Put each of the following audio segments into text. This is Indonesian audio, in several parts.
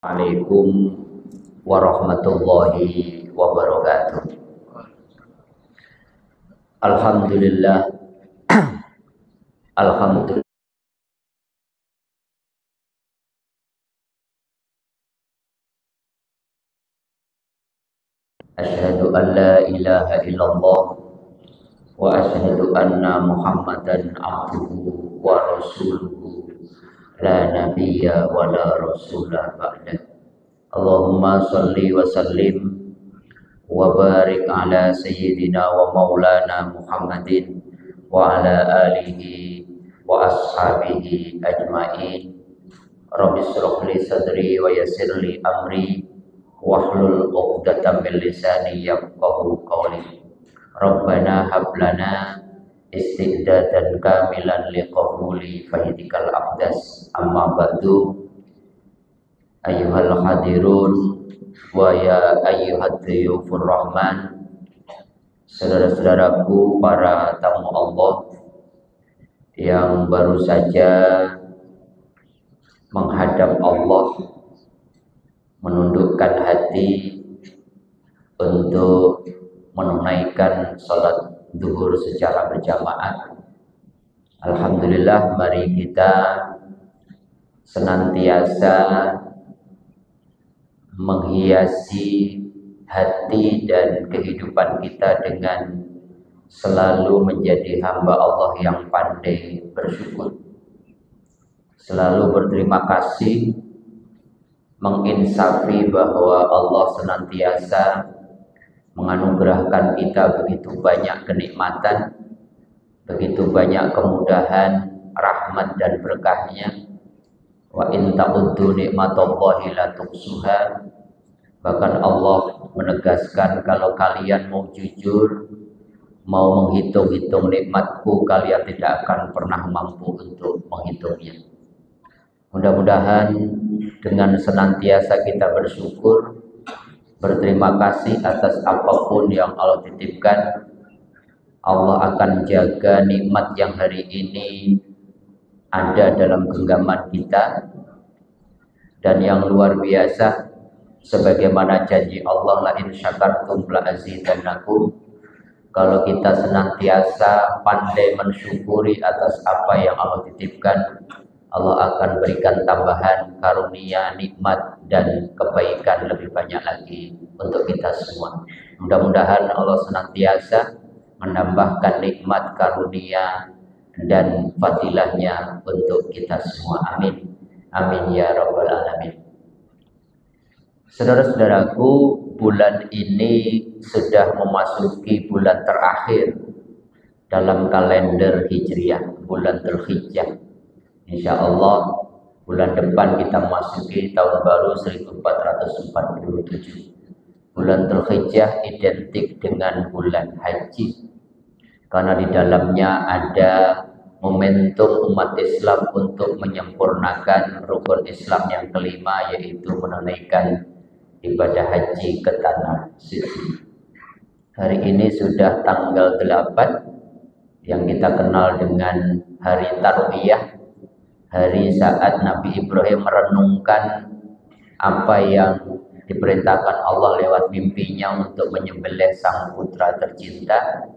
Assalamualaikum warahmatullahi wabarakatuh. Alhamdulillah. Alhamdulillah. Asyhadu an la ilaha illallah wa asyhadu anna Muhammadan abduhu wa rasuluhu la nabiyya wa la rasula ba'da. Allahumma salli wa sallim wa barik ala sayyidina wa maulana Muhammadin wa ala alihi wa ashabihi ajma'in. Rabbi shrah li sadri wa yassir li amri wahlul 'uqdatam min lisani yafqahu qawli. Rabbana hab lana isti'dadan kamilan liqabuli faidikal aqdas. Amma ba'du. Ayyuhal hadirun wa ya ayyuhad dhuyufur rahman, saudara-saudaraku para tamu Allah yang baru saja menghadap Allah, menundukkan hati untuk menunaikan salat zuhur secara berjamaah. Alhamdulillah, mari kita senantiasa menghiasi hati dan kehidupan kita dengan selalu menjadi hamba Allah yang pandai bersyukur, selalu berterima kasih, menginsafi bahwa Allah senantiasa menganugerahkan kita begitu banyak kenikmatan, begitu banyak kemudahan, rahmat dan berkahnya. Wa in ta'uddu nikmatallahi la tuhsuha. Bahkan Allah menegaskan, kalau kalian mau jujur, mau menghitung-hitung nikmatku, kalian tidak akan pernah mampu untuk menghitungnya. Mudah-mudahan dengan senantiasa kita bersyukur, berterima kasih atas apapun yang Allah titipkan, Allah akan jaga nikmat yang hari ini ada dalam genggaman kita. Dan yang luar biasa, sebagaimana janji Allah, la in syakartum la azidannakum. Kalau kita senantiasa pandai mensyukuri atas apa yang Allah titipkan, Allah akan berikan tambahan karunia, nikmat dan kebaikan lebih banyak lagi untuk kita semua. Mudah-mudahan Allah senantiasa menambahkan nikmat, karunia dan fadilahnya untuk kita semua. Amin. Amin ya rabbal alamin. Saudara-saudaraku, bulan ini sudah memasuki bulan terakhir dalam kalender Hijriah, bulan Dzulhijjah. Insya Allah bulan depan kita memasuki tahun baru 1447. Bulan Dzulhijjah identik dengan bulan haji, karena di dalamnya ada momentum umat Islam untuk menyempurnakan rukun Islam yang kelima, yaitu menunaikan ibadah haji ke tanah suci. Hari ini sudah tanggal 8 yang kita kenal dengan hari Tarwiyah, hari saat Nabi Ibrahim merenungkan apa yang diperintahkan Allah lewat mimpinya untuk menyembelih sang putra tercinta.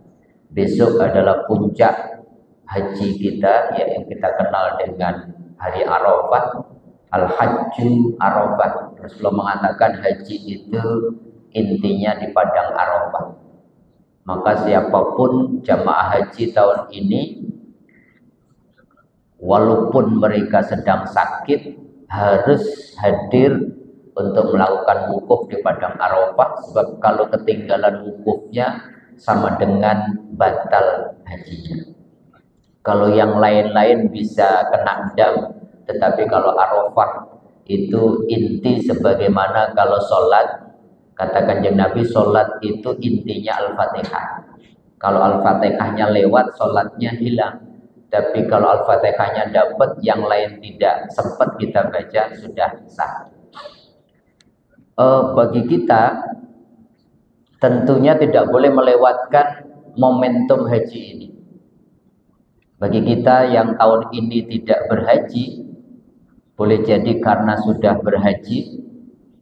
Besok adalah puncak haji kita, yang kita kenal dengan hari Arafah, Al-Hajju Arafah. Rasulullah mengatakan haji itu intinya di padang Arafah. Maka siapapun jamaah haji tahun ini, walaupun mereka sedang sakit, harus hadir untuk melakukan wukuf di padang Arafah. Sebab kalau ketinggalan wukufnya sama dengan batal hajinya. Kalau yang lain-lain bisa kena dam, tetapi kalau Arafah itu inti, sebagaimana kalau sholat, katakan Kanjeng Nabi, sholat itu intinya Al-Fatihah. Kalau Al-Fatihahnya lewat, sholatnya hilang. Tapi kalau Al-Fatihahnya dapat, yang lain tidak sempat kita baca, sudah sah. Bagi kita tentunya tidak boleh melewatkan momentum haji ini. Bagi kita yang tahun ini tidak berhaji, boleh jadi karena sudah berhaji,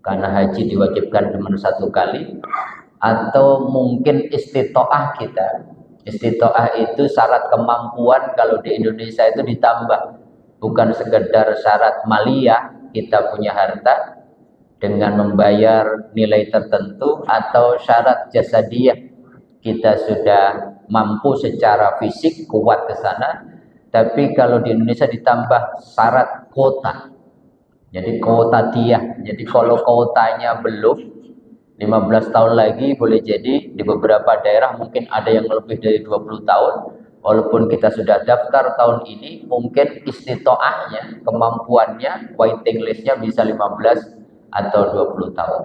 karena haji diwajibkan cuma satu kali, atau mungkin istitoah kita. Istitoah itu syarat kemampuan, kalau di Indonesia itu ditambah, bukan sekedar syarat maliyah kita punya harta dengan membayar nilai tertentu, atau syarat jasadiyah kita sudah mampu secara fisik kuat ke sana. Tapi kalau di Indonesia ditambah syarat kota, jadi kuota dia. Jadi kalau kuotanya belum 15 tahun lagi, boleh jadi di beberapa daerah mungkin ada yang lebih dari 20 tahun. Walaupun kita sudah daftar tahun ini, mungkin istitoahnya, kemampuannya, waiting listnya bisa 15 atau 20 tahun.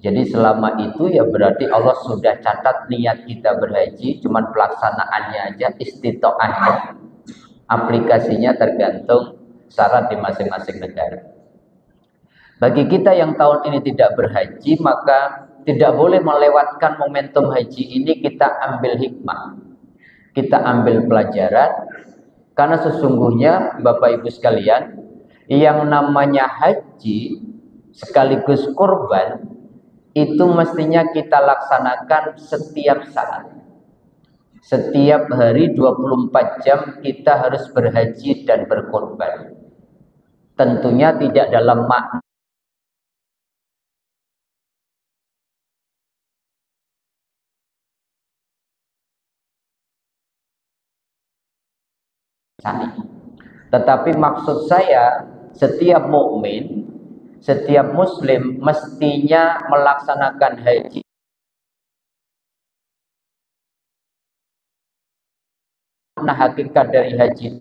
Jadi selama itu ya berarti Allah sudah catat niat kita berhaji, cuman pelaksanaannya aja, istitoahnya, aplikasinya tergantung syarat di masing-masing negara. Bagi kita yang tahun ini tidak berhaji, maka tidak boleh melewatkan momentum haji ini. Kita ambil hikmah, kita ambil pelajaran, karena sesungguhnya Bapak Ibu sekalian, yang namanya haji sekaligus kurban itu mestinya kita laksanakan setiap saat. Setiap hari 24 jam kita harus berhaji dan berkorban. Tentunya tidak dalam makna tetapi maksud saya, setiap mukmin, setiap muslim mestinya melaksanakan haji. Nah, hakikat dari haji,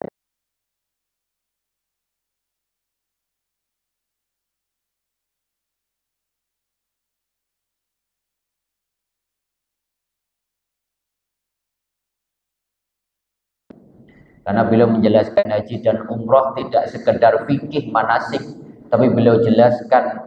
karena beliau menjelaskan haji dan umroh tidak sekedar fikih manasik, tapi beliau jelaskan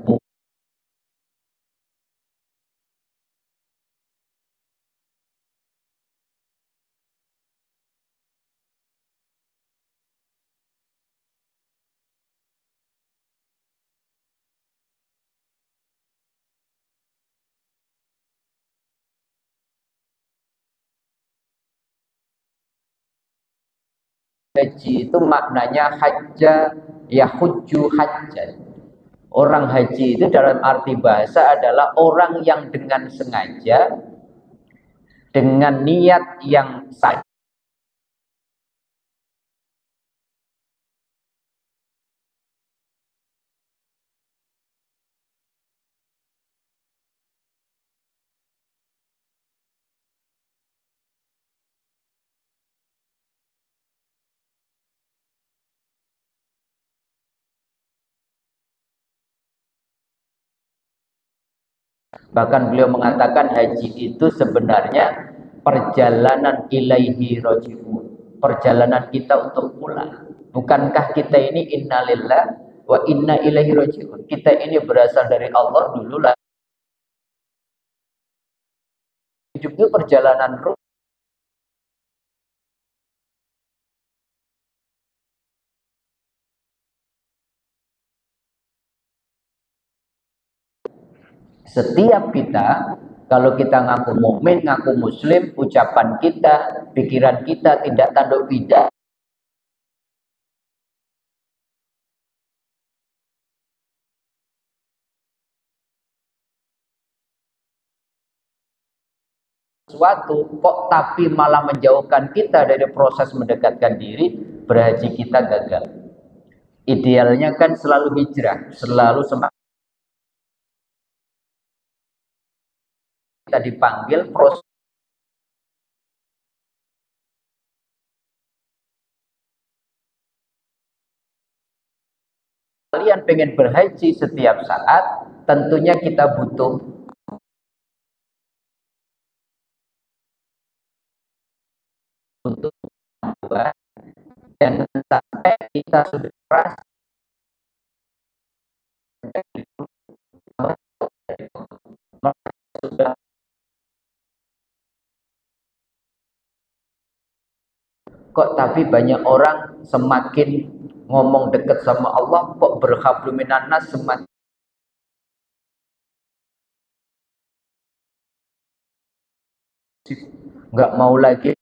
haji itu maknanya hajja yahujju hajjan. Orang haji itu dalam arti bahasa adalah orang yang dengan sengaja, dengan niat yang sah, bahkan beliau mengatakan haji itu sebenarnya perjalanan ilaihi roji'un, perjalanan kita untuk pulang. Bukankah kita ini innalillah wa inna ilaihi roji'un, kita ini berasal dari Allah dulu lah. Hidup itu perjalanan ruh. Setiap kita, kalau kita ngaku mukmin, ngaku muslim, ucapan kita, pikiran kita tidak tanduk bidah, sesuatu kok tapi malah menjauhkan kita dari proses mendekatkan diri, berhaji kita gagal. Idealnya kan selalu hijrah, selalu semangat. Kita dipanggil proses. Kalian pengen berhaji setiap saat, tentunya kita butuh untuk dan sampai kita sudah keras sudah. Kok tapi banyak orang semakin ngomong dekat sama Allah, kok berhablu minannas semakin nggak mau lagi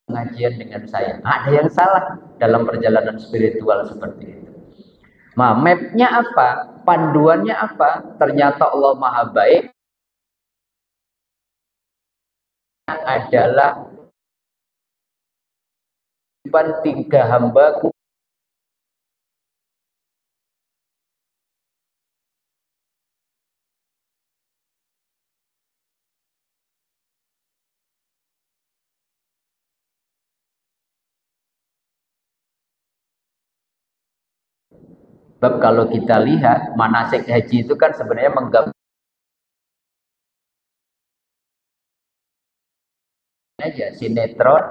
pengajian dengan saya. Ada yang salah dalam perjalanan spiritual seperti itu. Nah, mapnya apa? Panduannya apa? Ternyata Allah Maha Baik adalah tiga hambaku sebab kalau kita lihat manasik haji itu kan sebenarnya menggabungkan aja sinetron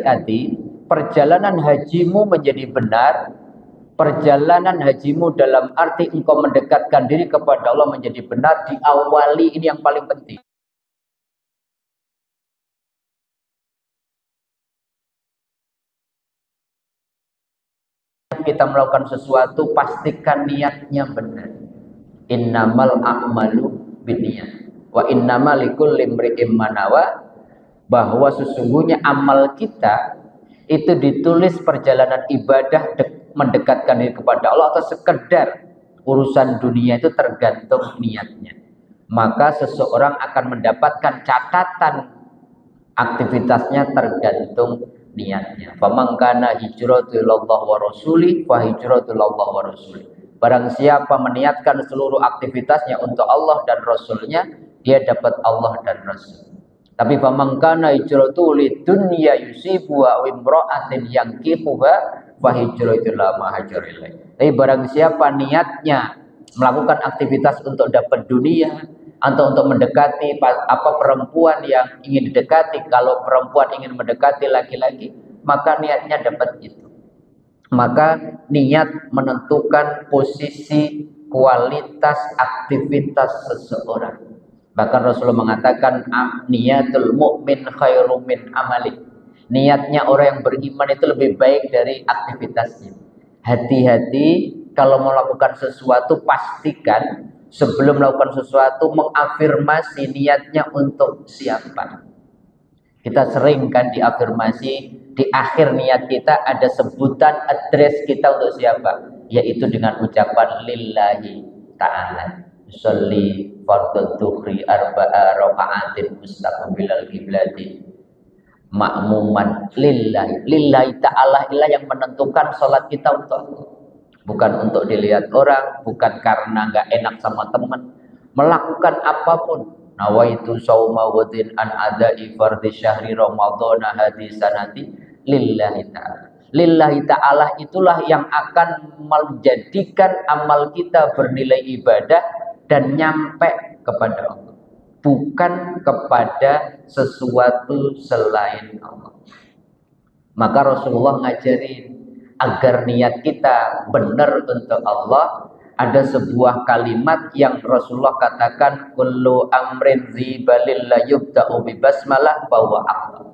hati perjalanan hajimu menjadi benar. Perjalanan hajimu dalam arti engkau mendekatkan diri kepada Allah menjadi benar, diawali ini yang paling penting. Kita melakukan sesuatu, pastikan niatnya benar. Innamal a'malu binniyat wa innamal likulli imri'in ma nawa, bahwa sesungguhnya amal kita itu ditulis perjalanan ibadah mendekatkan diri kepada Allah atau sekedar urusan dunia, itu tergantung niatnya. Maka seseorang akan mendapatkan catatan aktivitasnya tergantung niatnya. Faman kana hijratu ilallah wa rasuli fa hijratu ilallah wa rasuli. Barang siapa meniatkan seluruh aktivitasnya untuk Allah dan Rasulnya, dia dapat Allah dan Rasul. Tapi faman kana hijratu lidunya yusibu wa imra'atin yankihuha fa hijratu ila ma hajara ilaih. Tapi barang siapa niatnya melakukan aktivitas untuk dapat dunia atau untuk mendekati perempuan yang ingin didekati, kalau perempuan ingin mendekati laki-laki, maka niatnya dapat itu. Maka niat menentukan posisi kualitas aktivitas seseorang. Bahkan Rasulullah mengatakan niatul mu'min khairum min amali. Niatnya orang yang beriman itu lebih baik dari aktivitasnya. Hati-hati kalau melakukan sesuatu, pastikan sebelum melakukan sesuatu mengafirmasi niatnya untuk siapa. Kita sering kan diafirmasi, di akhir niat kita ada sebutan address kita untuk siapa, yaitu dengan ucapan lillahi ta'ala. Sholli fardhu dhuhri arba'a raka'atin mustaqbilal qiblati ma'muman lillahi. Lillahi ta'ala ilah yang menentukan sholat kita untuk Allah. Bukan untuk dilihat orang, bukan karena nggak enak sama teman. Melakukan apapun. Nawaitu sauma wadin an adai fardhi syahri ramadhana hadisanati lillahi ta'ala. Lillahi ta'ala itulah yang akan menjadikan amal kita bernilai ibadah dan nyampe kepada Allah, bukan kepada sesuatu selain Allah. Maka Rasulullah ngajarin agar niat kita benar untuk Allah. Ada sebuah kalimat yang Rasulullah katakan, kullu amrin zibalil la yubda'u bi basmalah bahwa aqla.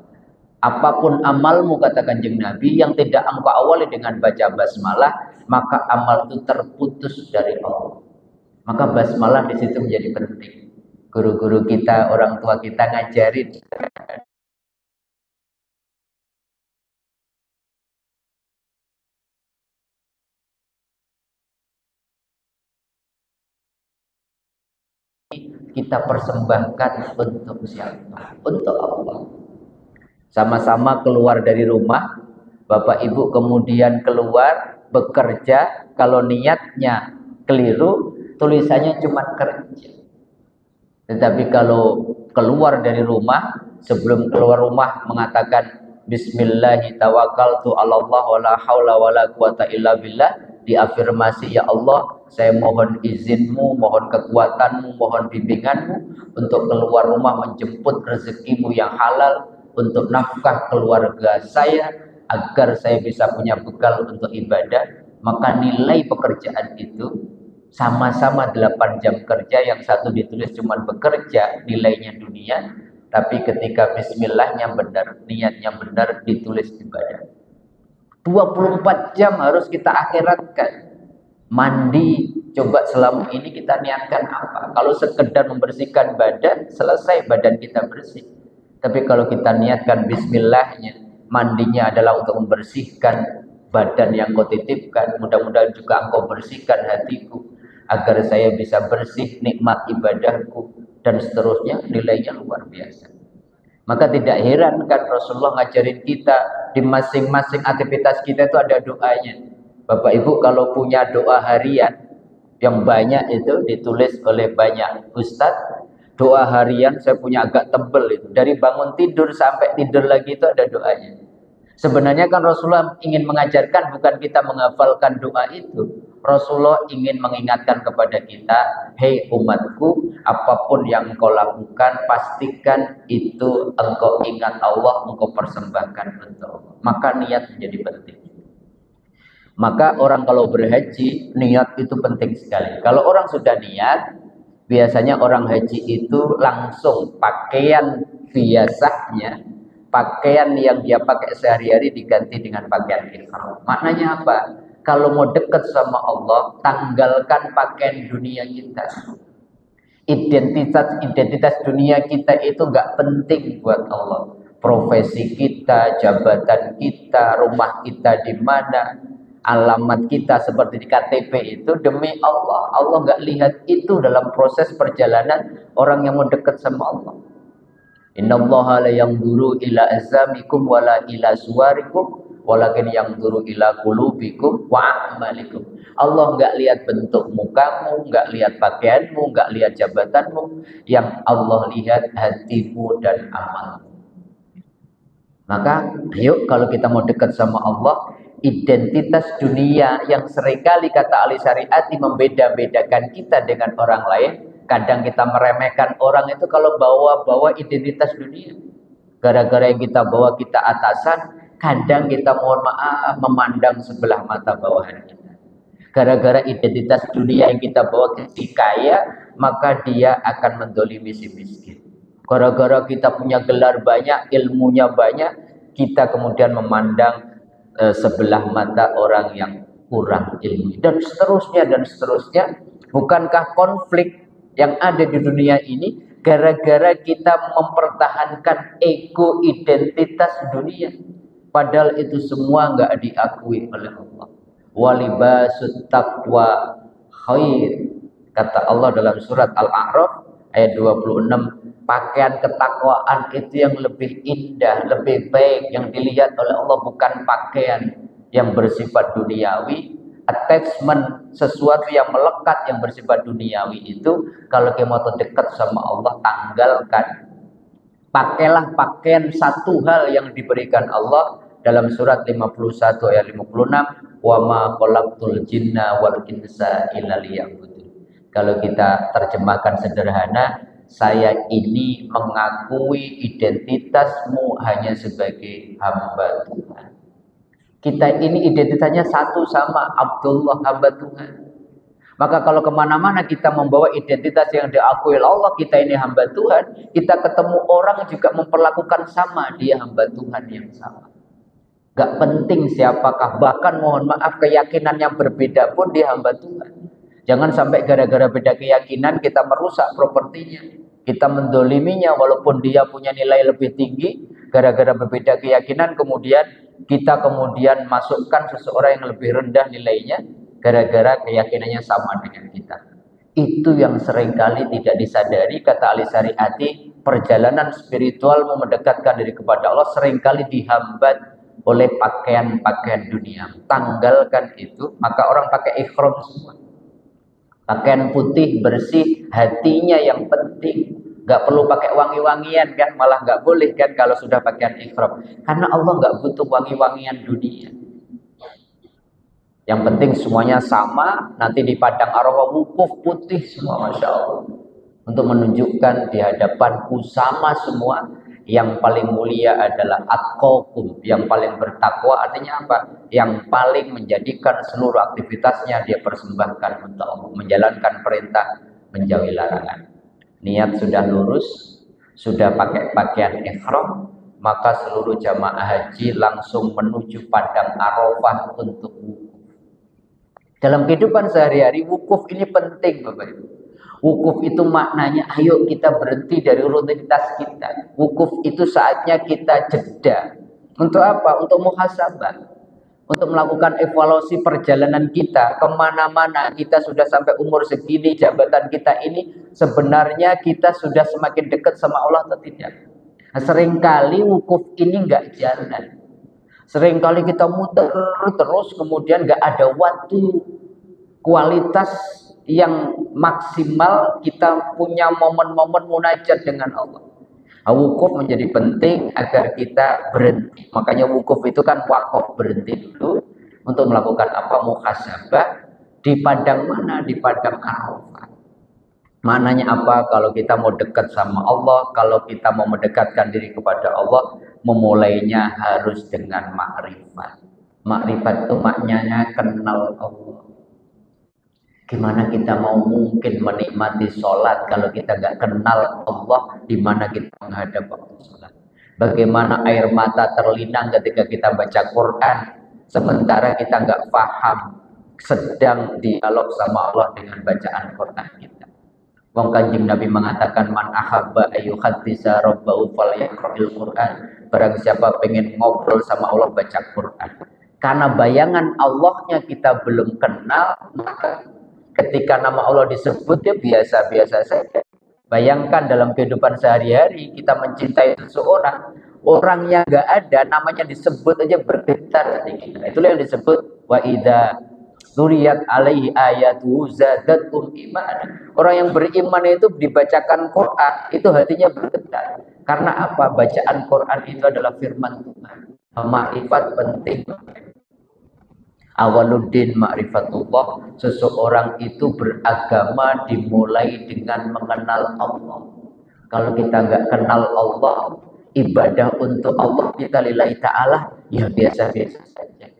Apapun amalmu, kata Kanjeng Nabi, yang tidak engkau awali dengan baca basmalah, maka amal itu terputus dari Allah. Maka basmalah di situ menjadi penting. Guru-guru kita, orang tua kita ngajarin kita persembahkan untuk siapa? Untuk Allah. Sama-sama keluar dari rumah, Bapak Ibu kemudian keluar bekerja, kalau niatnya keliru, tulisannya cuma kerja. Tetapi kalau keluar dari rumah, sebelum keluar rumah mengatakan Bismillahi tawakkaltu 'alallah wala haula wala quwata illa billah, diafirmasi, ya Allah, saya mohon izinmu, mohon kekuatanmu, mohon bimbinganmu untuk keluar rumah menjemput rezekimu yang halal, untuk nafkah keluarga saya, agar saya bisa punya bekal untuk ibadah. Maka nilai pekerjaan itu sama-sama 8 jam kerja, yang satu ditulis cuma bekerja, nilainya dunia, tapi ketika bismillahnya benar, niatnya benar, ditulis ibadah. 24 jam harus kita akhiratkan. Mandi, coba selama ini kita niatkan apa? Kalau sekedar membersihkan badan, selesai badan kita bersih. Tapi kalau kita niatkan bismillahnya, mandinya adalah untuk membersihkan badan yang kau titipkan. Mudah-mudahan juga engkau bersihkan hatiku, agar saya bisa bersih nikmat ibadahku, dan seterusnya. Nilainya luar biasa. Maka tidak heran kan Rasulullah ngajarin kita di masing-masing aktivitas kita itu ada doanya. Bapak Ibu kalau punya doa harian yang banyak itu ditulis oleh banyak ustadz, doa harian saya punya agak tebel itu. Dari bangun tidur sampai tidur lagi itu ada doanya. Sebenarnya kan Rasulullah ingin mengajarkan bukan kita menghafalkan doa itu. Rasulullah ingin mengingatkan kepada kita, hei umatku, apapun yang engkau lakukan, pastikan itu engkau ingat Allah, engkau persembahkan untuk Allah. Maka niat menjadi penting. Maka orang kalau berhaji, niat itu penting sekali. Kalau orang sudah niat, biasanya orang haji itu langsung pakaian biasanya, pakaian yang dia pakai sehari-hari diganti dengan pakaian ihram. Maknanya apa? Kalau mau dekat sama Allah, tanggalkan pakaian dunia kita. Identitas dunia kita itu nggak penting buat Allah. Profesi kita, jabatan kita, rumah kita di mana, alamat kita seperti di KTP itu demi Allah. Allah nggak lihat itu dalam proses perjalanan orang yang mau dekat sama Allah. Innallaha la yanzuru ila azamikum wala ila suwarikum walakin yanzuru ila qulubikum wa a'malikum. Allah nggak lihat bentuk mukamu, nggak lihat pakaianmu, nggak lihat jabatanmu. Yang Allah lihat hatimu dan amalmu. Maka ayo kalau kita mau dekat sama Allah, identitas dunia yang seringkali kata ahli syariati membeda-bedakan kita dengan orang lain. Kadang kita meremehkan orang itu kalau bawa-bawa identitas dunia. Gara-gara yang kita bawa kita atasan, kadang kita mohon maaf memandang sebelah mata bawahan kita. Gara-gara identitas dunia yang kita bawa si kaya, maka dia akan mendolimi si miskin. Gara-gara kita punya gelar banyak, ilmunya banyak, kita kemudian memandang sebelah mata orang yang kurang ilmu. Dan seterusnya dan seterusnya. Bukankah konflik yang ada di dunia ini gara-gara kita mempertahankan ego identitas dunia, padahal itu semua nggak diakui oleh Allah. Walibasut taqwa khair, kata Allah dalam surat Al-A'raf ayat 26, pakaian ketakwaan itu yang lebih indah, lebih baik. Yang dilihat oleh Allah bukan pakaian yang bersifat duniawi, attachment, sesuatu yang melekat yang bersifat duniawi itu. Kalau kita mau dekat sama Allah, tanggalkan. Pakailah pakaian satu hal yang diberikan Allah dalam surat 51 ayat 56, wa ma khalaqtul jinna wal insa illa liya'budun. Kalau kita terjemahkan sederhana, saya ini mengakui identitasmu hanya sebagai hamba Tuhan. Kita ini identitasnya satu sama Abdullah, hamba Tuhan. Maka kalau kemana-mana kita membawa identitas yang diakui Allah, kita ini hamba Tuhan, kita ketemu orang juga memperlakukan sama, dia hamba Tuhan yang sama. Gak penting siapakah, bahkan mohon maaf keyakinan yang berbeda pun dia hamba Tuhan. Jangan sampai gara-gara beda keyakinan kita merusak propertinya, kita mendoliminya walaupun dia punya nilai lebih tinggi. Gara-gara berbeda keyakinan kemudian kita masukkan seseorang yang lebih rendah nilainya gara-gara keyakinannya sama dengan kita. Itu yang seringkali tidak disadari. Kata ahli syariati, perjalanan spiritual mendekatkan diri kepada Allah seringkali dihambat oleh pakaian-pakaian dunia. Tanggalkan itu, maka orang pakai ihram semua. Pakaian putih, bersih, hatinya yang penting. Gak perlu pakai wangi-wangian kan, malah gak boleh kan kalau sudah pakaian ihram. Karena Allah gak butuh wangi-wangian dunia. Yang penting semuanya sama, nanti di padang Arafah wukuf putih semua, Masya Allah. Untuk menunjukkan di hadapanku sama semua. Yang paling mulia adalah atqakum, yang paling bertakwa. Artinya apa? Yang paling menjadikan seluruh aktivitasnya dia persembahkan untuk Allah, menjalankan perintah, menjauhi larangan. Niat sudah lurus, sudah pakai pakaian ihram, maka seluruh jamaah haji langsung menuju padang Arafah untuk wukuf. Dalam kehidupan sehari-hari wukuf ini penting Bapak Ibu. Wukuf itu maknanya ayo kita berhenti dari rutinitas kita. Wukuf itu saatnya kita jeda. Untuk apa? Untuk muhasabah. Untuk melakukan evaluasi perjalanan kita. Kemana-mana kita sudah sampai umur segini, jabatan kita ini sebenarnya kita sudah semakin dekat sama Allah atau tidak. Nah, seringkali wukuf ini nggak jalan. Seringkali kita muter terus kemudian nggak ada waktu kualitas yang maksimal kita punya momen-momen munajat dengan Allah. Wukuf menjadi penting agar kita berhenti. Makanya wukuf itu kan wakaf, berhenti dulu untuk melakukan apa? Muhasabah. Di padang mana? Di padang Arafah. Maknanya apa? Kalau kita mau dekat sama Allah, kalau kita mau mendekatkan diri kepada Allah, memulainya harus dengan makrifat. Makrifat itu maknanya kenal Allah. Gimana kita mau mungkin menikmati sholat kalau kita nggak kenal Allah, di mana kita menghadap waktu sholat? Bagaimana air mata terlinang ketika kita baca Quran, sementara kita nggak paham sedang dialog sama Allah dengan bacaan Quran kita. Wong Kanjeng Nabi mengatakan man ahabba ayyuhaddisa rabbahu falyaqra'il Quran. Barang siapa pengen ngobrol sama Allah, baca Quran. Karena bayangan Allahnya kita belum kenal, maka ketika nama Allah disebut ya biasa-biasa saja. Bayangkan dalam kehidupan sehari-hari kita mencintai seseorang, orang yang nggak ada namanya disebut aja bergetar hati kita. Itulah yang disebut wa idza turiyat alaihi ayatu zadatum iman. Orang yang beriman itu dibacakan Quran itu hatinya bergetar. Karena apa? Bacaan Quran itu adalah firman Tuhan. Makrifat penting. Awaluddin ma'rifatullah, seseorang itu beragama dimulai dengan mengenal Allah. Kalau kita nggak kenal Allah, ibadah untuk Allah kita lillahi ta'ala ya biasa-biasa saja.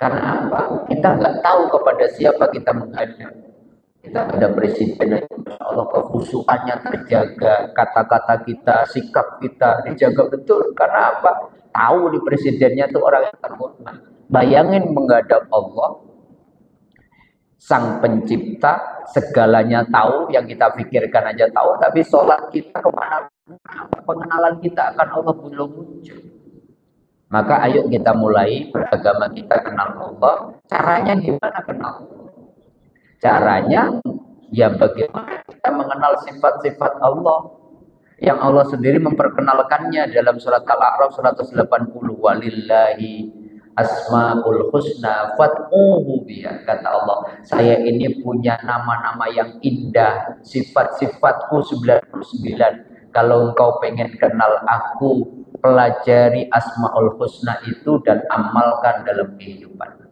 Karena apa? Kita nggak tahu kepada siapa kita menghadap. Kita ada presiden, Allah kekhusyukannya terjaga, kata-kata kita, sikap kita dijaga betul. Karena apa? Tahu di presidennya itu orang yang terhormat. Bayangin menghadap Allah, Sang Pencipta, segalanya tahu, yang kita pikirkan aja tahu, tapi sholat kita kemana? Pengenalan kita akan Allah belum muncul. Maka ayo kita mulai beragama kita kenal Allah. Caranya gimana kenal Allah? Caranya ya bagaimana kita mengenal sifat-sifat Allah yang Allah sendiri memperkenalkannya dalam surat Al-A'raf 180. Walillahi asmaul husna fad'uhu biha. Kata Allah, saya ini punya nama-nama yang indah, sifat-sifatku 99. Kalau engkau pengen kenal aku, pelajari asmaul husna itu dan amalkan dalam kehidupan.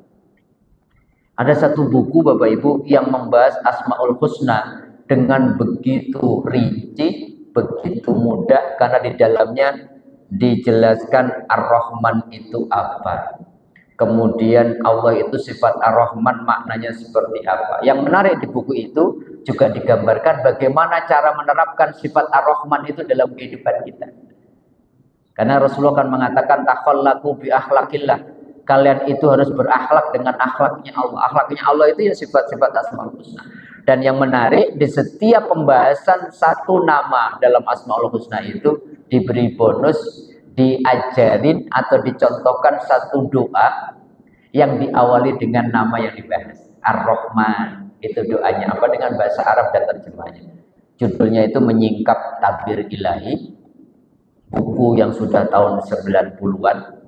Ada satu buku Bapak Ibu yang membahas asmaul husna dengan begitu rinci, begitu mudah, karena di dalamnya dijelaskan Ar-Rahman itu apa. Kemudian Allah itu sifat Ar-Rahman maknanya seperti apa. Yang menarik di buku itu juga digambarkan bagaimana cara menerapkan sifat Ar-Rahman itu dalam kehidupan kita. Karena Rasulullah kan mengatakan takhallaqu bi akhlaqillah. Kalian itu harus berakhlak dengan akhlaknya Allah. Akhlaknya Allah itu ya sifat-sifat Asmaul Husna. Dan yang menarik, di setiap pembahasan satu nama dalam Asmaul Husna itu diberi bonus, diajarin atau dicontohkan satu doa yang diawali dengan nama yang dibahas. Ar-Rahman, itu doanya apa dengan bahasa Arab dan terjemahnya. Judulnya itu Menyingkap Tabir Ilahi. Buku yang sudah tahun 90-an.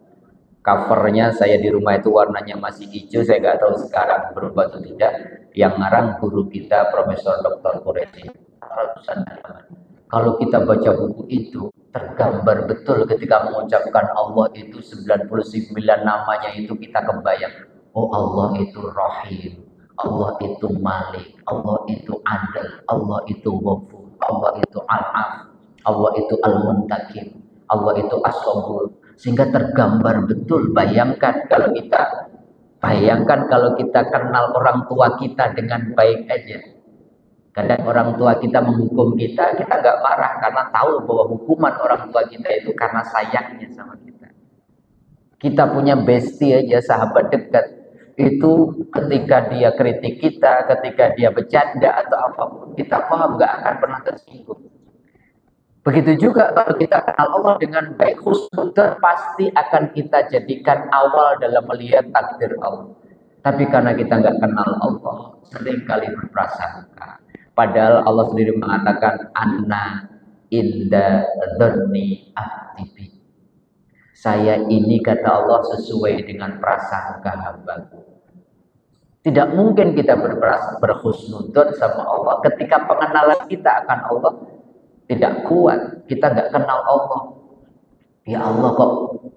Covernya saya di rumah itu warnanya masih hijau, saya nggak tahu sekarang berubah atau tidak. Yang ngarang guru kita Profesor Dr. Quraisy. Ratusan halaman. Kalau kita baca buku itu, tergambar betul ketika mengucapkan Allah itu 99 namanya itu kita kebayang. Oh Allah itu Rahim, Allah itu Malik, Allah itu Adil, Allah itu Ghafur, Allah itu Al-Af, Allah itu Al-Muntakim, Allah itu As-Sabur. Sehingga tergambar betul. Bayangkan kalau kita kenal orang tua kita dengan baik aja. Kadang orang tua kita menghukum kita, kita nggak marah karena tahu bahwa hukuman orang tua kita itu karena sayangnya sama kita. Kita punya bestie aja, sahabat dekat, itu ketika dia kritik kita, ketika dia bercanda atau apapun, kita paham nggak akan pernah tersinggung. Begitu juga kalau kita kenal Allah dengan baik, husnudzon pasti akan kita jadikan awal dalam melihat takdir Allah. Tapi karena kita nggak kenal Allah, seringkali berprasangka. Padahal Allah sendiri mengatakan anna inda dzanni abdi. Saya ini kata Allah sesuai dengan prasangka hamba. Tidak mungkin kita berhusnudzon sama Allah ketika pengenalan kita akan Allah tidak kuat. Kita nggak kenal Allah. Ya Allah kok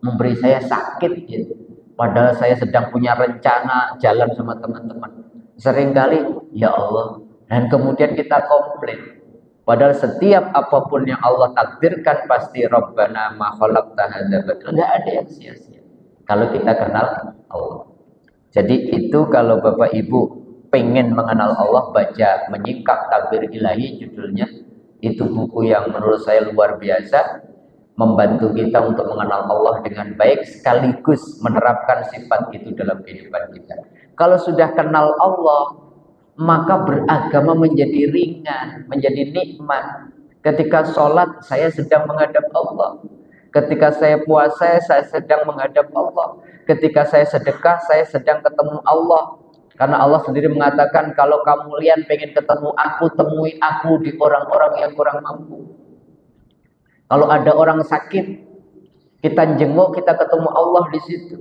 memberi saya sakit gitu. Padahal saya sedang punya rencana jalan sama teman-teman. Seringkali ya Allah. Dan kemudian kita komplain. Padahal setiap apapun yang Allah takdirkan pasti Rabbana ma khalaqta hadza batila. Enggak ada yang sia-sia kalau kita kenal Allah. Jadi itu kalau Bapak Ibu pengen mengenal Allah, baca Menyingkap Takdir Ilahi judulnya. Itu buku yang menurut saya luar biasa, membantu kita untuk mengenal Allah dengan baik sekaligus menerapkan sifat itu dalam kehidupan kita. Kalau sudah kenal Allah, maka beragama menjadi ringan, menjadi nikmat. Ketika sholat, saya sedang menghadap Allah. Ketika saya puasa, saya sedang menghadap Allah. Ketika saya sedekah, saya sedang ketemu Allah. Karena Allah sendiri mengatakan, kalau kamu pengen ketemu aku, temui aku di orang-orang yang kurang mampu. Kalau ada orang sakit, kita jenguk, kita ketemu Allah di situ.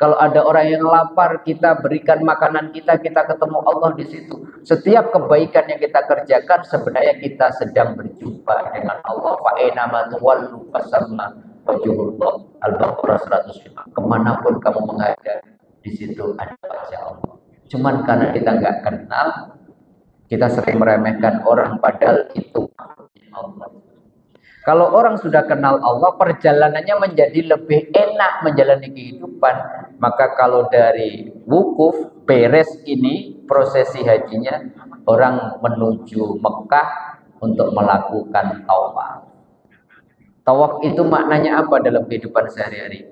Kalau ada orang yang lapar, kita berikan makanan kita ketemu Allah di situ. Setiap kebaikan yang kita kerjakan, sebenarnya kita sedang berjumpa dengan Allah. Fa'inama tuwallu fasamma wajhullah. Al-Baqarah 105. Kemanapun kamu menghadap, di situ ada wajah Allah. Cuman karena kita nggak kenal, kita sering meremehkan orang, padahal itu Allah. Kalau orang sudah kenal Allah, perjalanannya menjadi lebih enak menjalani kehidupan. Maka kalau dari wukuf, beres ini, prosesi hajinya, orang menuju Mekah untuk melakukan tawaf. Tawaf itu maknanya apa dalam kehidupan sehari-hari?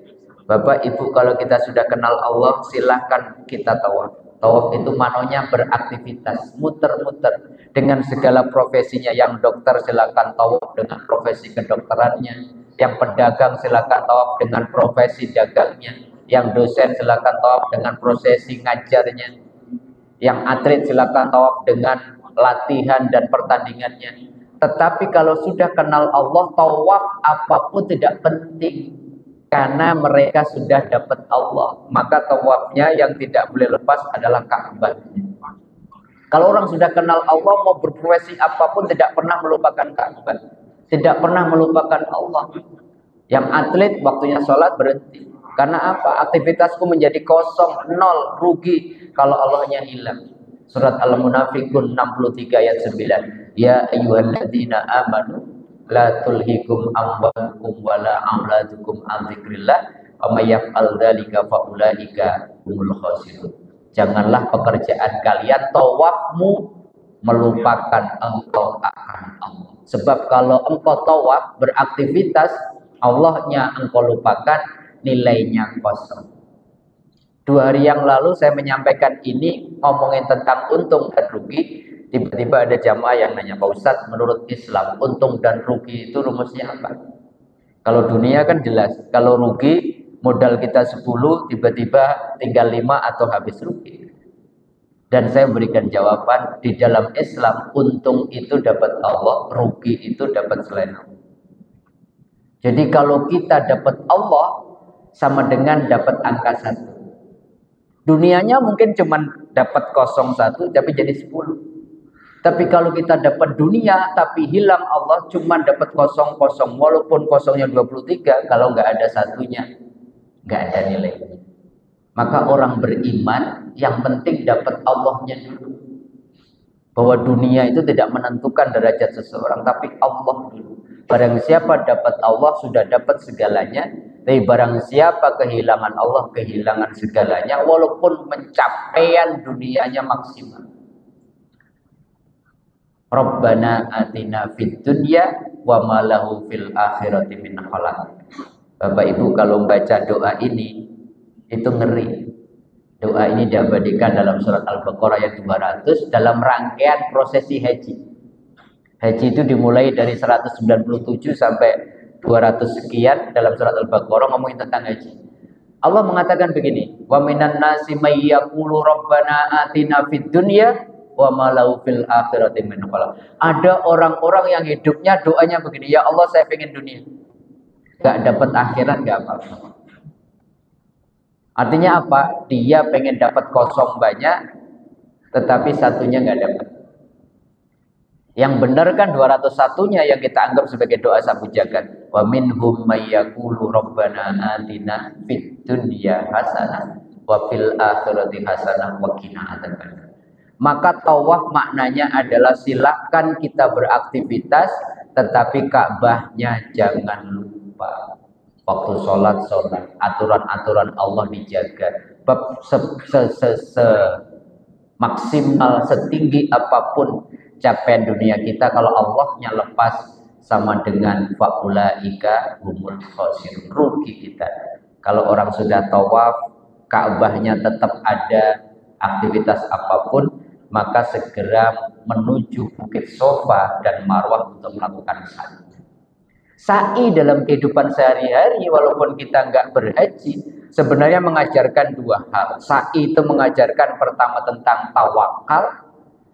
Bapak, Ibu, kalau kita sudah kenal Allah, silahkan kita tawaf. Tawaf itu maknanya beraktivitas, muter-muter dengan segala profesinya. Yang dokter silakan tawaf dengan profesi kedokterannya, yang pedagang silakan tawaf dengan profesi dagangnya, yang dosen silakan tawaf dengan prosesi ngajarnya, yang atlet silakan tawaf dengan latihan dan pertandingannya. Tetapi kalau sudah kenal Allah, tawaf apapun tidak penting. Karena mereka sudah dapat Allah, maka tawafnya yang tidak boleh lepas adalah Ka'bah. Kalau orang sudah kenal Allah, mau berprofesi apapun tidak pernah melupakan Ka'bah, tidak pernah melupakan Allah. Yang atlet waktunya sholat berhenti. Karena apa? Aktivitasku menjadi kosong, nol, rugi kalau Allahnya hilang. Surat Al-Munafiqun 63 ayat 9. Ya ayyuhalladzina amanu la tulhikum amwalukum wala auladukum an dzikrillah wa may yaf'al dzalika fa ulaika humul khasirun. Janganlah pekerjaan kalian, tawafmu, melupakan engkau akan Allah. Sebab kalau engkau tawaf beraktivitas, Allahnya engkau lupakan, nilainya kosong. 2 hari yang lalu saya menyampaikan ini, ngomongin tentang untung dan rugi. Tiba-tiba ada jamaah yang nanya, Pak Ustadz, menurut Islam untung dan rugi itu rumusnya apa? Kalau dunia kan jelas, kalau rugi modal kita 10, tiba-tiba tinggal 5 atau habis rugi. Dan saya berikan jawaban, di dalam Islam untung itu dapat Allah, rugi itu dapat selain Allah. Jadi kalau kita dapat Allah sama dengan dapat angka 1. Dunianya mungkin cuma dapat 01 tapi jadi 10. Tapi kalau kita dapat dunia tapi hilang Allah, cuma dapat 00, walaupun kosongnya 23, kalau nggak ada satunya nggak ada nilainya. Maka orang beriman yang penting dapat Allahnya dulu. Bahwa dunia itu tidak menentukan derajat seseorang, tapi Allah dulu. Barang siapa dapat Allah sudah dapat segalanya. Tapi barang siapa kehilangan Allah, kehilangan segalanya, walaupun pencapaian dunianya maksimal. Rabbana atina fid dunya wa ma lahu fil akhirati min khalaq. Bapak Ibu kalau baca doa ini itu ngeri. Doa ini diabadikan dalam surat Al-Baqarah ayat 200 dalam rangkaian prosesi haji. Haji itu dimulai dari 197 sampai 200 sekian dalam surat Al-Baqarah ngomongin tentang haji. Allah mengatakan begini, wa minan nasi may yaqulu rabbana atina fid dunya wa ma lahu fil akhirati min khalaq. Ada orang-orang yang hidupnya doanya begini, ya Allah saya pengen dunia. Gak dapat akhirat gak apa-apa. Artinya apa? Dia pengen dapat kosong banyak tetapi satunya gak dapat. Yang benar kan 201-nya yang kita anggap sebagai doa sapu jagat. Wa minhum may yaqulu rabbana atina fid dunya hasanah wa fil akhirati hasanah wa qina adzabannar. Maka tawaf maknanya adalah silakan kita beraktivitas tetapi Ka'bahnya jangan lupa. Waktu sholat, aturan-aturan Allah dijaga. Maksimal setinggi apapun capaian dunia kita, kalau Allahnya lepas sama dengan faulaika humul khasirun, rugi kita. Kalau orang sudah tawaf, Ka'bahnya tetap ada aktivitas apapun, maka segera menuju Bukit Sofa dan Marwah untuk melakukan sa'i. Sa'i dalam kehidupan sehari-hari walaupun kita nggak berhaji sebenarnya mengajarkan dua hal. Sa'i itu mengajarkan pertama tentang tawakal,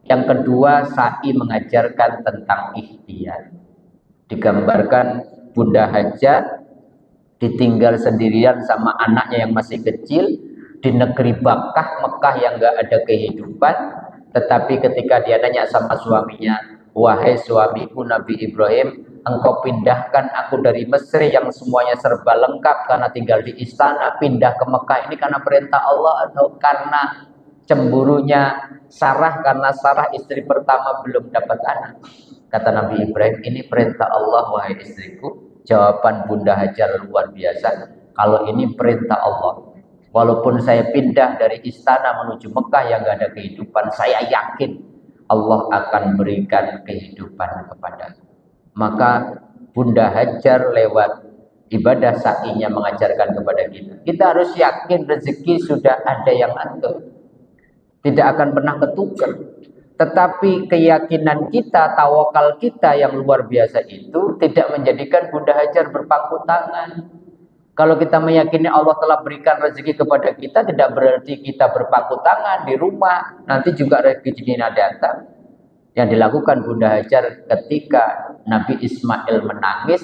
yang kedua sa'i mengajarkan tentang ikhtiar. Digambarkan Bunda Hajah ditinggal sendirian sama anaknya yang masih kecil di negeri Mekah yang nggak ada kehidupan, tetapi ketika dia nanya sama suaminya, wahai suamiku Nabi Ibrahim, engkau pindahkan aku dari Mesir yang semuanya serba lengkap karena tinggal di istana, pindah ke Mekah ini karena perintah Allah atau karena cemburunya Sarah karena Sarah istri pertama belum dapat anak? Kata Nabi Ibrahim, ini perintah Allah wahai istriku. Jawaban Bunda Hajar luar biasa. Kalau ini perintah Allah, walaupun saya pindah dari istana menuju Mekah yang gak ada kehidupan, saya yakin Allah akan berikan kehidupan kepadaku. Maka Bunda Hajar lewat ibadah sa'inya mengajarkan kepada kita. Kita harus yakin rezeki sudah ada yang atur. Tidak akan pernah ketukar. Tetapi keyakinan kita, tawakal kita yang luar biasa itu tidak menjadikan Bunda Hajar berpangku tangan. Kalau kita meyakini Allah telah berikan rezeki kepada kita, tidak berarti kita berpangku tangan di rumah. Nanti juga rezekinya datang. Yang dilakukan Bunda Hajar ketika Nabi Ismail menangis,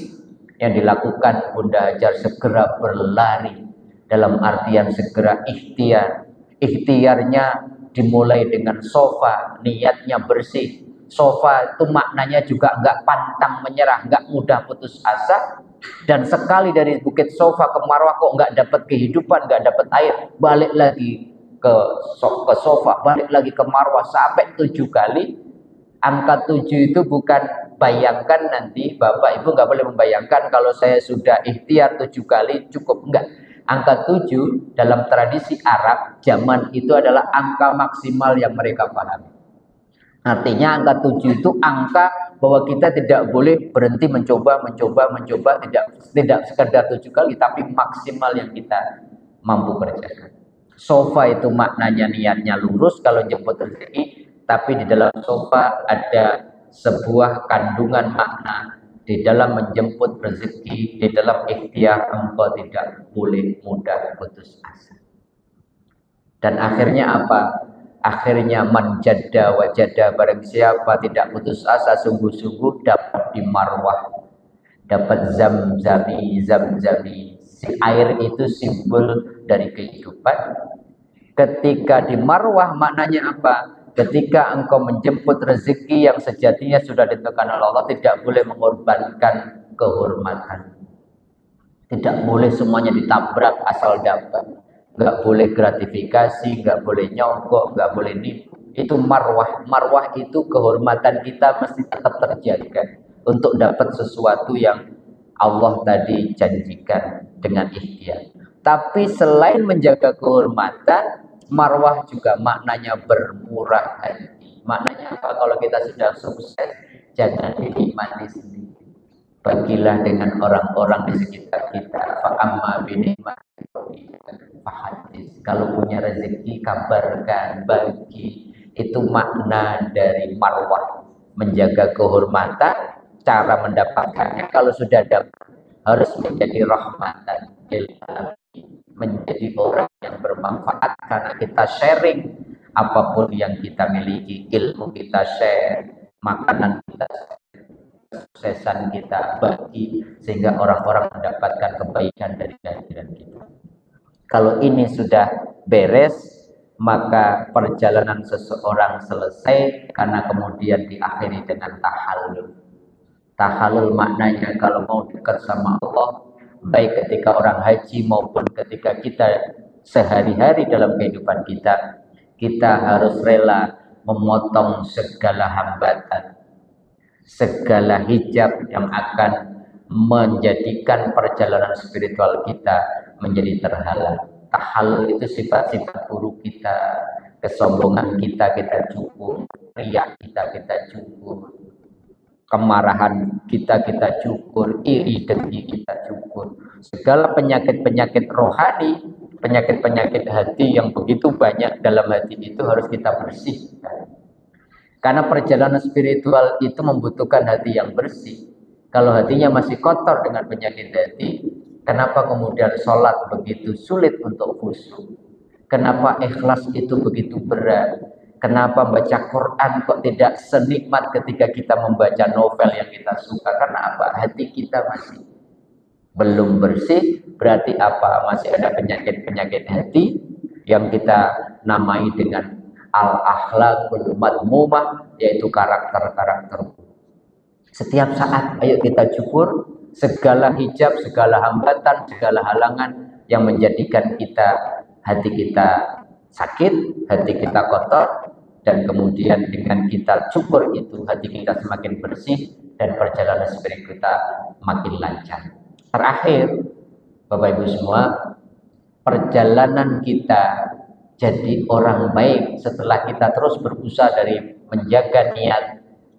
yang dilakukan Bunda Hajar segera berlari, dalam artian segera ikhtiar. Ikhtiarnya dimulai dengan sofa, niatnya bersih. Sofa itu maknanya juga enggak pantang menyerah, enggak mudah putus asa. Dan sekali dari Bukit Sofa ke Marwah kok enggak dapat kehidupan, enggak dapat air, balik lagi ke Sofa, balik lagi ke Marwah sampai 7 kali. Angka 7 itu bukan bayangkan nanti, Bapak Ibu nggak boleh membayangkan kalau saya sudah ikhtiar 7 kali cukup, enggak. Angka 7 dalam tradisi Arab zaman itu adalah angka maksimal yang mereka pahami. Artinya angka 7 itu angka bahwa kita tidak boleh berhenti mencoba, tidak sekedar 7 kali, tapi maksimal yang kita mampu kerjakan. Sofa itu maknanya niatnya lurus kalau jemput rezeki. Tapi di dalam sofa ada sebuah kandungan makna. Di dalam menjemput rezeki, di dalam ikhtiar, engkau tidak boleh mudah putus asa. Dan akhirnya apa? Akhirnya manjada wajada, barang siapa tidak putus asa sungguh-sungguh dapat di Marwah. Dapat zamzami. Si air itu simbol dari kehidupan. Ketika di Marwah maknanya apa? Ketika engkau menjemput rezeki yang sejatinya sudah ditentukan oleh Allah, tidak boleh mengorbankan kehormatan. Tidak boleh semuanya ditabrak asal dapat. Nggak boleh gratifikasi, nggak boleh nyogok, nggak boleh nipu. Itu marwah. Marwah itu kehormatan kita mesti tetap terjaga untuk dapat sesuatu yang Allah tadi janjikan dengan ikhtiar. Tapi selain menjaga kehormatan, marwah juga maknanya bermurah hati. Maknanya apa? Kalau kita sudah sukses, jangan dinikmati sendiri. Bagilah dengan orang-orang di sekitar kita. Fa'amma binikmati fahadis. Kalau punya rezeki, kabarkan, bagi. Itu makna dari marwah. Menjaga kehormatan, cara mendapatkannya kalau sudah dapat harus menjadi rahmatan lil alamin, menjadi orang yang bermanfaat karena kita sharing apapun yang kita miliki, ilmu kita share, makanan kita share, kesuksesan kita bagi sehingga orang-orang mendapatkan kebaikan dari kehadiran kita. Kalau ini sudah beres, maka perjalanan seseorang selesai karena kemudian diakhiri dengan tahallul. Tahallul maknanya kalau mau dekat sama Allah, baik ketika orang haji maupun ketika kita sehari-hari dalam kehidupan kita, kita harus rela memotong segala hambatan, segala hijab yang akan menjadikan perjalanan spiritual kita menjadi terhalang. Tahallul itu sifat-sifat buruk kita, kesombongan kita cukur, riak kita cukur, kemarahan kita cukur, iri dengki kita cukur. Segala penyakit-penyakit rohani, penyakit-penyakit hati yang begitu banyak dalam hati itu harus kita bersihkan. Karena perjalanan spiritual itu membutuhkan hati yang bersih. Kalau hatinya masih kotor dengan penyakit hati, kenapa kemudian sholat begitu sulit untuk khusyuk? Kenapa ikhlas itu begitu berat? Kenapa baca Quran kok tidak senikmat ketika kita membaca novel yang kita suka? Karena apa? Hati kita masih belum bersih. Berarti apa? Masih ada penyakit-penyakit hati yang kita namai dengan al-akhlaqul madmumah, yaitu karakter-karakter. Setiap saat ayo kita cukur segala hijab, segala hambatan, segala halangan yang menjadikan hati kita sakit, hati kita kotor, dan kemudian dengan kita cukur itu hati kita semakin bersih dan perjalanan spiritual kita makin lancar. Terakhir, Bapak Ibu semua, perjalanan kita jadi orang baik setelah kita terus berusaha dari menjaga niat,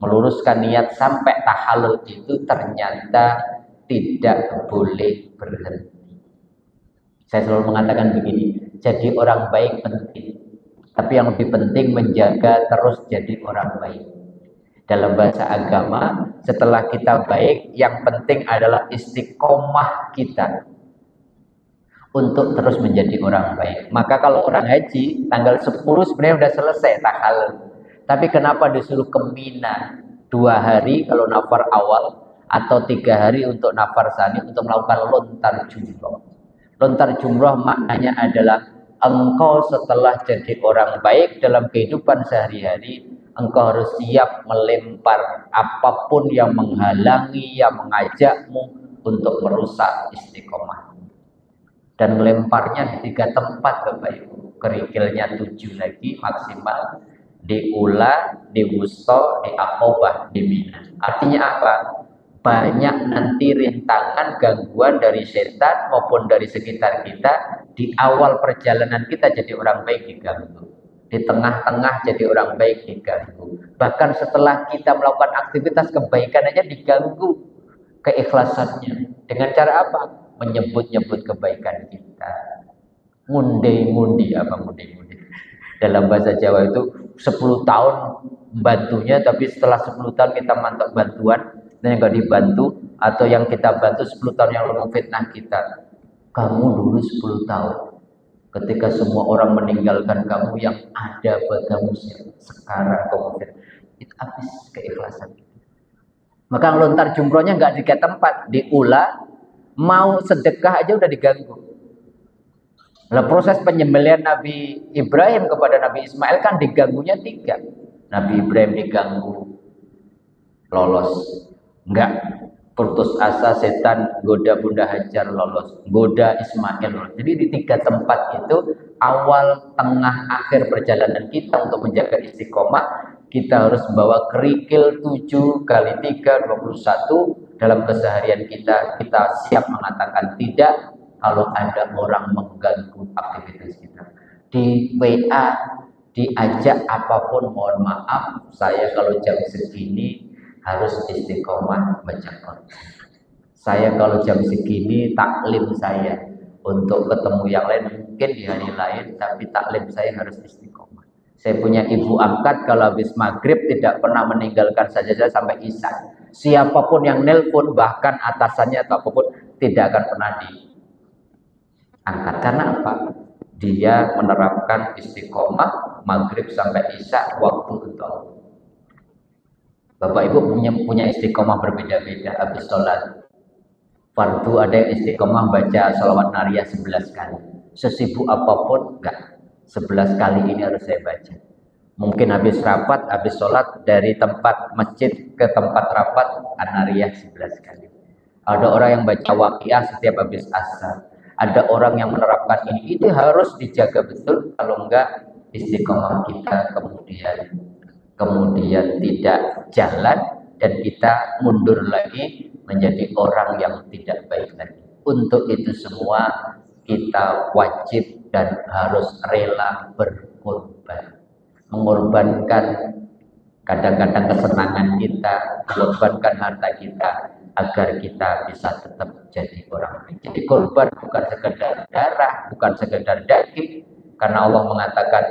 meluruskan niat sampai tahallul itu ternyata tidak boleh berhenti. Saya selalu mengatakan begini, jadi orang baik penting, tapi yang lebih penting menjaga terus jadi orang baik. Dalam bahasa agama, setelah kita baik, yang penting adalah istiqomah kita untuk terus menjadi orang baik. Maka kalau orang haji, tanggal 10 sebenarnya sudah selesai tahallul. Tapi kenapa disuruh ke Mina 2 hari kalau nafar awal, atau 3 hari untuk nafar sani, untuk melakukan lontar jumroh. Lontar jumroh maknanya adalah engkau setelah jadi orang baik dalam kehidupan sehari-hari, engkau harus siap melempar apapun yang menghalangi, yang mengajakmu untuk merusak istiqomah. Dan melemparnya di 3 tempat Bapak Ibu. Kerikilnya 7 lagi maksimal. Di Ula, di Wusto, di Aqobah, di Mina. Artinya apa? Banyak nanti rintangan, gangguan dari setan maupun dari sekitar kita. Di awal perjalanan kita jadi orang baik diganggu. Di tengah-tengah jadi orang baik diganggu. Bahkan setelah kita melakukan aktivitas kebaikan aja diganggu keikhlasannya. Dengan cara apa? Menyebut-nyebut kebaikan kita. Ngundi-ngundi, apa ngundi-ngundi? Dalam bahasa Jawa itu 10 tahun bantunya, tapi setelah 10 tahun kita mantap bantuan, dan yang gak dibantu, atau yang kita bantu 10 tahun yang lalu fitnah kita. Kamu dulu 10 tahun, ketika semua orang meninggalkan kamu, yang ada buat kamu sekarang kamu fitnah. Itu habis keikhlasan. Maka lontar jumrohnya gak di 3 tempat, di Ula, mau sedekah aja udah diganggu. Nah, proses penyembelihan Nabi Ibrahim kepada Nabi Ismail kan diganggunya 3. Nabi Ibrahim diganggu, lolos. Enggak, putus asa, setan goda Bunda Hajar, lolos. Goda Ismail, lolos. Jadi di 3 tempat itu, awal, tengah, akhir perjalanan kita untuk menjaga istiqomah, kita harus membawa kerikil 7 kali 3, 21. Dalam keseharian kita siap mengatakan tidak kalau ada orang mengganggu aktivitas kita. Di WA diajak apapun mohon maaf, saya kalau jam segini harus istiqomah baca Quran. Saya kalau jam segini taklim saya untuk ketemu yang lain mungkin di hari lain, tapi taklim saya harus istiqomah. Saya punya ibu angkat kalau habis maghrib tidak pernah meninggalkan sajadah sampai isya. Siapapun yang nelpon bahkan atasannya atau apapun tidak akan pernah diangkat. Karena apa? Dia menerapkan istiqomah maghrib sampai isya waktu untuk Allah. Bapak Ibu punya istiqomah berbeda-beda habis sholat fardu. Ada yang istiqomah baca sholawat nariyah 11 kali. Sesibuk apapun enggak, 11 kali ini harus saya baca. Mungkin habis rapat, habis sholat dari tempat masjid ke tempat rapat an-nariyah 11 kali. Ada orang yang baca waqiah setiap habis asar. Ada orang yang menerapkan ini. Itu harus dijaga betul, kalau enggak istiqomah kita kemudian tidak jalan dan kita mundur lagi menjadi orang yang tidak baik lagi. Untuk itu semua kita wajib dan harus rela berkorban. Mengorbankan kadang-kadang kesenangan kita, mengorbankan harta kita agar kita bisa tetap jadi orang baik. Jadi korban bukan sekedar darah, bukan sekedar daging, karena Allah mengatakan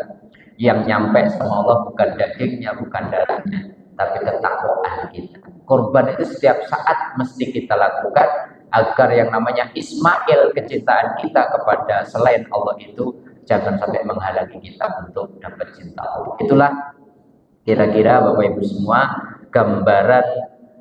yang nyampe sama Allah bukan dagingnya, bukan darahnya, tapi ketakwaan kita. Korban itu setiap saat mesti kita lakukan agar yang namanya Ismail, kecintaan kita kepada selain Allah itu jangan sampai menghalangi kita untuk dapat cinta Allah. Itulah kira-kira Bapak Ibu semua gambaran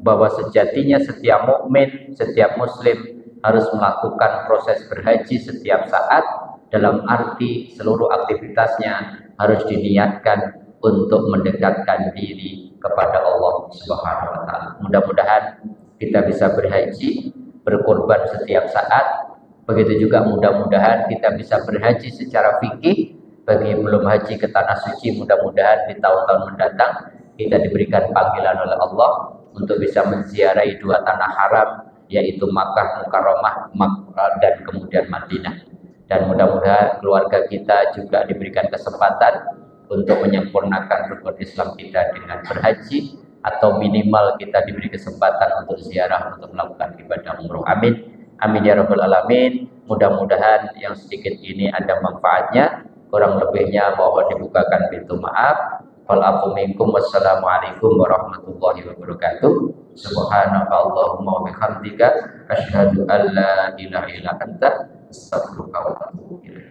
bahwa sejatinya setiap mukmin, setiap muslim harus melakukan proses berhaji setiap saat, dalam arti seluruh aktivitasnya harus diniatkan untuk mendekatkan diri kepada Allah Subhanahu wa taala. Mudah-mudahan kita bisa berhaji, berkorban setiap saat. Begitu juga mudah-mudahan kita bisa berhaji secara fikih. Bagi yang belum haji ke tanah suci, mudah-mudahan di tahun-tahun mendatang kita diberikan panggilan oleh Allah untuk bisa menziarahi dua tanah haram, yaitu Makkah Mukarramah dan kemudian Madinah. Dan mudah-mudahan keluarga kita juga diberikan kesempatan untuk menyempurnakan rukun Islam kita dengan berhaji, atau minimal kita diberi kesempatan untuk ziarah untuk melakukan ibadah umroh. Amin. Amin ya rabbal alamin. Mudah-mudahan yang sedikit ini ada manfaatnya. Kurang lebihnya mohon dibukakan pintu maaf. Wal minkum. Wassalamualaikum warahmatullahi wabarakatuh. Subhanaka Allahumma wa bihamdika asyhadu an la ilaha illa anta astaghfiruka wa atubu ilaik.